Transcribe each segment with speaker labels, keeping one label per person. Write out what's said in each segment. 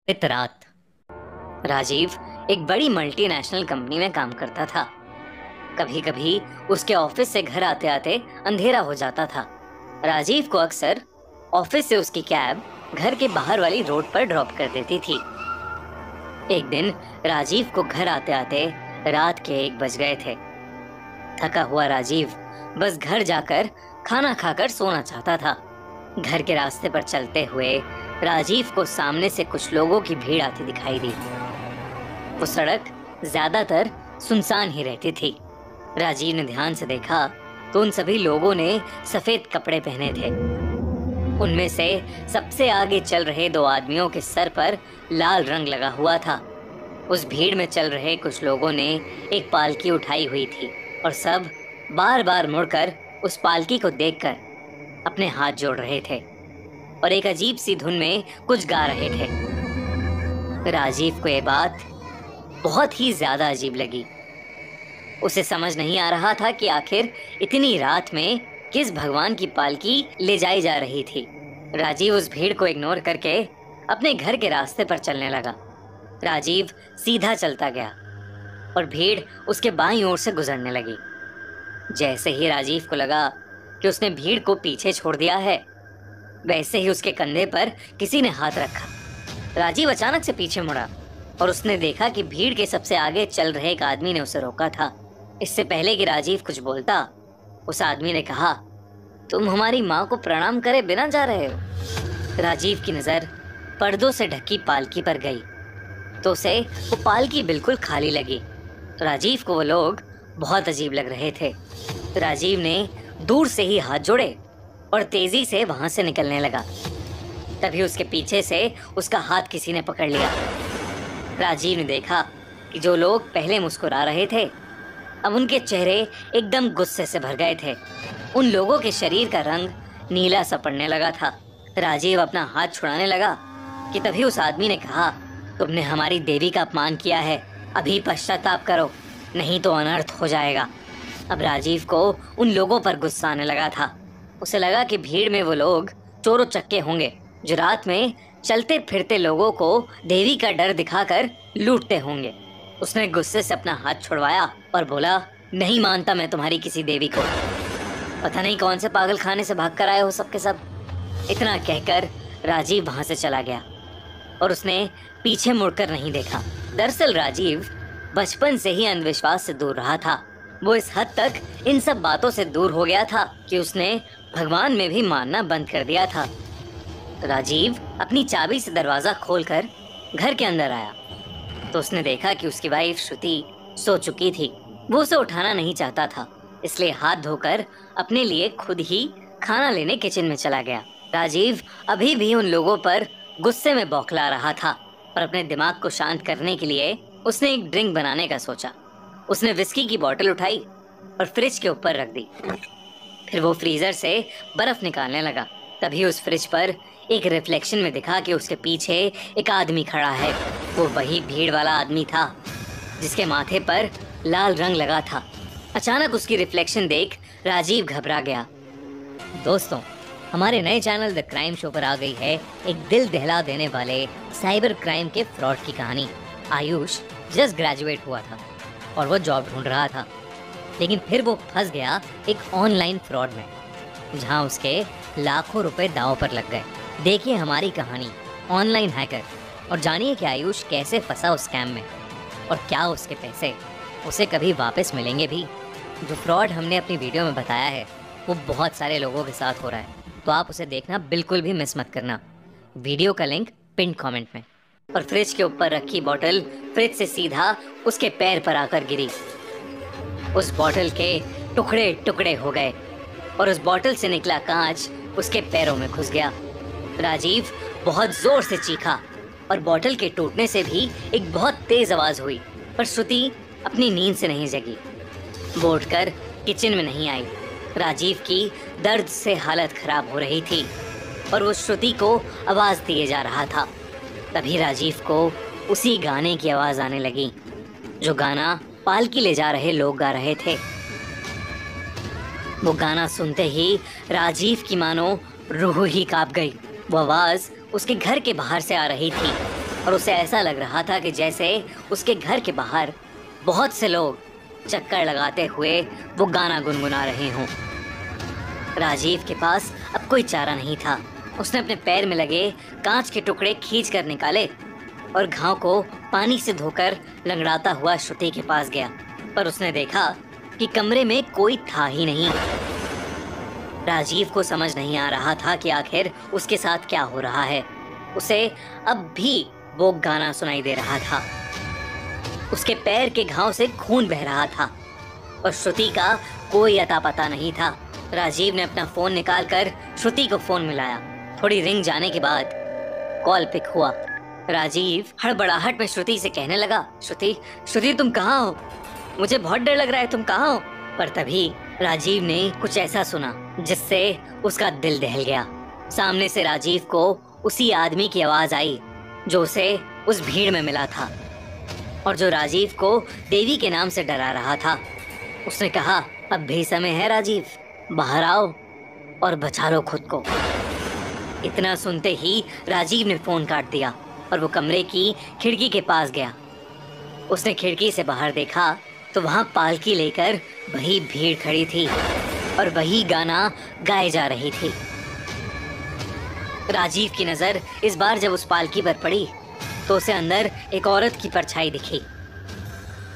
Speaker 1: इत रात राजीव एक बड़ी मल्टीनेशनल कंपनी में काम करता था। कभी कभी उसके ऑफिस से घर आते आते अंधेरा हो जाता था। राजीव को अक्सर ऑफिस से उसकी कैब घर के बाहर वाली रोड पर ड्रॉप कर देती थी। एक दिन राजीव को घर आते आते रात के 1 बज गए थे। थका हुआ राजीव बस घर जाकर खाना खाकर सोना चाहता था। घर के रास्ते पर चलते हुए राजीव को सामने से कुछ लोगों की भीड़ आती दिखाई दी। वो सड़क ज्यादातर सुनसान ही रहती थी। राजीव ने ध्यान से देखा तो उन सभी लोगों ने सफेद कपड़े पहने थे। उनमें से सबसे आगे चल रहे 2 आदमियों के सर पर लाल रंग लगा हुआ था। उस भीड़ में चल रहे कुछ लोगों ने एक पालकी उठाई हुई थी और सब बार बार मुड़कर उस पालकी को देखकर अपने हाथ जोड़ रहे थे और एक अजीब सी धुन में कुछ गा रहे थे। राजीव को यह बात बहुत ही ज्यादा अजीब लगी। उसे समझ नहीं आ रहा था कि आखिर इतनी रात में किस भगवान की पालकी ले जाई जा रही थी। राजीव उस भीड़ को इग्नोर करके अपने घर के रास्ते पर चलने लगा। राजीव सीधा चलता गया और भीड़ उसके बाईं ओर से गुजरने लगी। जैसे ही राजीव को लगा कि उसने भीड़ को पीछे छोड़ दिया है, वैसे ही उसके कंधे पर किसी ने हाथ रखा। राजीव अचानक से पीछे मुड़ा और उसने देखा कि भीड़ के सबसे आगे चल रहे एक आदमी ने उसे रोका था। इससे पहले कि राजीव कुछ बोलता, उस आदमी ने कहा, तुम हमारी माँ को प्रणाम करे बिना जा रहे हो। राजीव की नजर पर्दों से ढकी पालकी पर गई तो उसे वो पालकी बिल्कुल खाली लगी। राजीव को वो लोग बहुत अजीब लग रहे थे। राजीव ने दूर से ही हाथ जोड़े और तेजी से वहां से निकलने लगा। तभी उसके पीछे से उसका हाथ किसी ने पकड़ लिया। राजीव ने देखा कि जो लोग पहले मुस्कुरा रहे थे, अब उनके चेहरे एकदम गुस्से से भर गए थे। उन लोगों के शरीर का रंग नीला सा पड़ने लगा था। राजीव अपना हाथ छुड़ाने लगा कि तभी उस आदमी ने कहा, तुमने हमारी देवी का अपमान किया है, अभी पश्चाताप करो, नहीं तो अनर्थ हो जाएगा। अब राजीव को उन लोगों पर गुस्सा आने लगा था। उसे लगा कि भीड़ में वो लोग चोरों चक्के होंगे जो रात में चलते फिरते लोगों को देवी का डर दिखाकर लूटते होंगे। उसने गुस्से से अपना हाथ छुड़वाया और बोला, नहीं मानता मैं तुम्हारी किसी देवी को। पता नहीं कौन से पागल खाने से भागकर आए हो सबके सब। इतना कहकर राजीव वहां से चला गया और उसने पीछे मुड़कर नहीं देखा। दरअसल राजीव बचपन से ही अंधविश्वास से दूर रहा था। वो इस हद तक इन सब बातों से दूर हो गया था कि उसने भगवान में भी मानना बंद कर दिया था। राजीव अपनी चाबी से दरवाजा खोलकर घर के अंदर आया तो उसने देखा कि उसकी वाइफ श्रुति सो चुकी थी। वो उसे उठाना नहीं चाहता था, इसलिए हाथ धोकर अपने लिए खुद ही खाना लेने किचन में चला गया। राजीव अभी भी उन लोगों पर गुस्से में बौखला रहा था और अपने दिमाग को शांत करने के लिए उसने एक ड्रिंक बनाने का सोचा। उसने विस्की की बोतल उठाई और फ्रिज के ऊपर रख दी। फिर वो फ्रीजर से बर्फ निकालने लगा। तभी उस फ्रिज पर एक रिफ्लेक्शन में दिखा कि उसके पीछे एक आदमी खड़ा है। वो वही भीड़ वाला आदमी था जिसके माथे पर लाल रंग लगा था। अचानक उसकी रिफ्लेक्शन देख राजीव घबरा गया। दोस्तों, हमारे नए चैनल द क्राइम शो पर आ गई है एक दिल दहला देने वाले साइबर क्राइम के फ्रॉड की कहानी। आयुष जस्ट ग्रेजुएट हुआ था और वो जॉब ढूंढ रहा था, लेकिन फिर वो फंस गया एक ऑनलाइन फ्रॉड में जहां उसके लाखों रुपए दांव पर लग गए। देखिए हमारी कहानी ऑनलाइन हैकर और जानिए कि आयुष कैसे फंसा उस स्कैम में और क्या उसके पैसे उसे कभी वापस मिलेंगे भी। जो फ्रॉड हमने अपनी वीडियो में बताया है वो बहुत सारे लोगों के साथ हो रहा है, तो आप उसे देखना बिल्कुल भी मिस मत करना। वीडियो का लिंक पिन कमेंट में। और फ्रिज के ऊपर रखी बोतल फ्रिज से सीधा उसके पैर पर आकर गिरी। उस बोतल के टुकड़े टुकड़े हो गए और उस बोतल से निकला कांच उसके पैरों में घुस गया। राजीव बहुत जोर से चीखा और बोतल के टूटने से भी एक बहुत तेज आवाज हुई, पर श्रुति अपनी नींद से नहीं जगी। वो उठकर किचन में नहीं आई। राजीव की दर्द से हालत खराब हो रही थी और वो श्रुति को आवाज दिए जा रहा था। तभी राजीव को उसी गाने की आवाज आने लगी जो गाना पालकी ले जा रहे लोग गा रहे थे। वो गाना सुनते ही राजीव की मानो रूह ही कांप गई। वो आवाज उसके घर के बाहर से आ रही थी। और उसे ऐसा लग रहा था कि जैसे उसके घर के बाहर बहुत से लोग चक्कर लगाते हुए वो गाना गुनगुना रहे हों। राजीव के पास अब कोई चारा नहीं था। उसने अपने पैर में लगे कांच के टुकड़े खींच कर निकाले और घाव को पानी से धोकर लंगड़ाता हुआ श्रुति के पास गया। पर उसने देखा कि कमरे में कोई था ही नहीं। राजीव को समझ नहीं आ रहा था कि आखिर उसके साथ क्या हो रहा है। उसे अब भी वो गाना सुनाई दे रहा था। उसके पैर के घाव से खून बह रहा था और श्रुति का कोई अता पता नहीं था। राजीव ने अपना फोन निकालकर श्रुति को फोन मिलाया। थोड़ी रिंग जाने के बाद कॉल पिक हुआ। राजीव हड़बड़ाहट में श्रुति से कहने लगा, श्रुति श्रुति तुम कहाँ हो? मुझे बहुत डर लग रहा है, तुम कहाँ हो? पर तभी राजीव ने कुछ ऐसा सुना जिससे उसका दिल दहल गया। सामने से राजीव को उसी आदमी की आवाज आई जो उसे उस भीड़ में मिला था और जो राजीव को देवी के नाम से डरा रहा था। उसने कहा, अब भी समय है राजीव, बाहर आओ और बचा लो खुद को। इतना सुनते ही राजीव ने फोन काट दिया और वो कमरे की खिड़की के पास गया। उसने खिड़की से बाहर देखा तो वहां पालकी लेकर वही भीड़ खड़ी थी और वही गाना गाए जा रही थी। राजीव की नजर इस बार जब उस पालकी पर पड़ी तो उसे अंदर एक औरत की परछाई दिखी।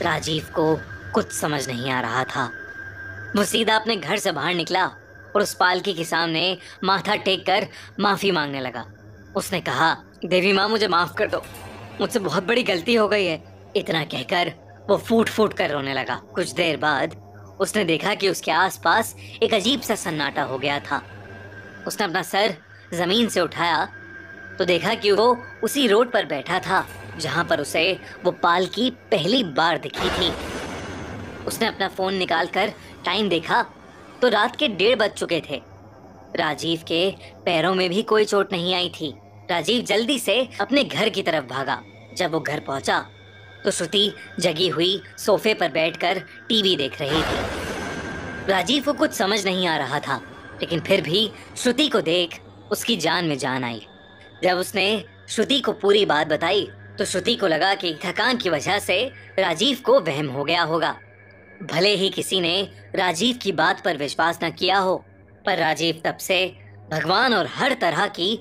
Speaker 1: राजीव को कुछ समझ नहीं आ रहा था। वो सीधा अपने घर से बाहर निकला और उस पालकी के सामने माथा टेक कर माफी मांगने लगा। उसने कहा, देवी माँ मुझे माफ कर दो, मुझसे बहुत बड़ी गलती हो गई है। इतना कहकर वो फूट फूट कर रोने लगा। कुछ देर बाद उसने देखा कि उसके आसपास एक अजीब सा सन्नाटा हो गया था। उसने अपना सर जमीन से उठाया तो देखा कि वो उसी रोड पर बैठा था जहां पर उसे वो पालकी पहली बार दिखी थी। उसने अपना फोन निकालकर टाइम देखा तो रात के 1:30 बज चुके थे। राजीव के पैरों में भी कोई चोट नहीं आई थी। राजीव जल्दी से अपने घर की तरफ भागा। जब वो घर पहुंचा तो श्रुति जगी हुई सोफे पर बैठकर टीवी देख रही थी। राजीव को कुछ समझ नहीं आ रहा था, लेकिन फिर भी श्रुति को देख उसकी जान में जान आई। जब उसने श्रुति को पूरी बात बताई तो श्रुति को लगा कि थकान की वजह से राजीव को वहम हो गया होगा। भले ही किसी ने राजीव की बात पर विश्वास न किया हो, पर राजीव तब से भगवान और हर तरह की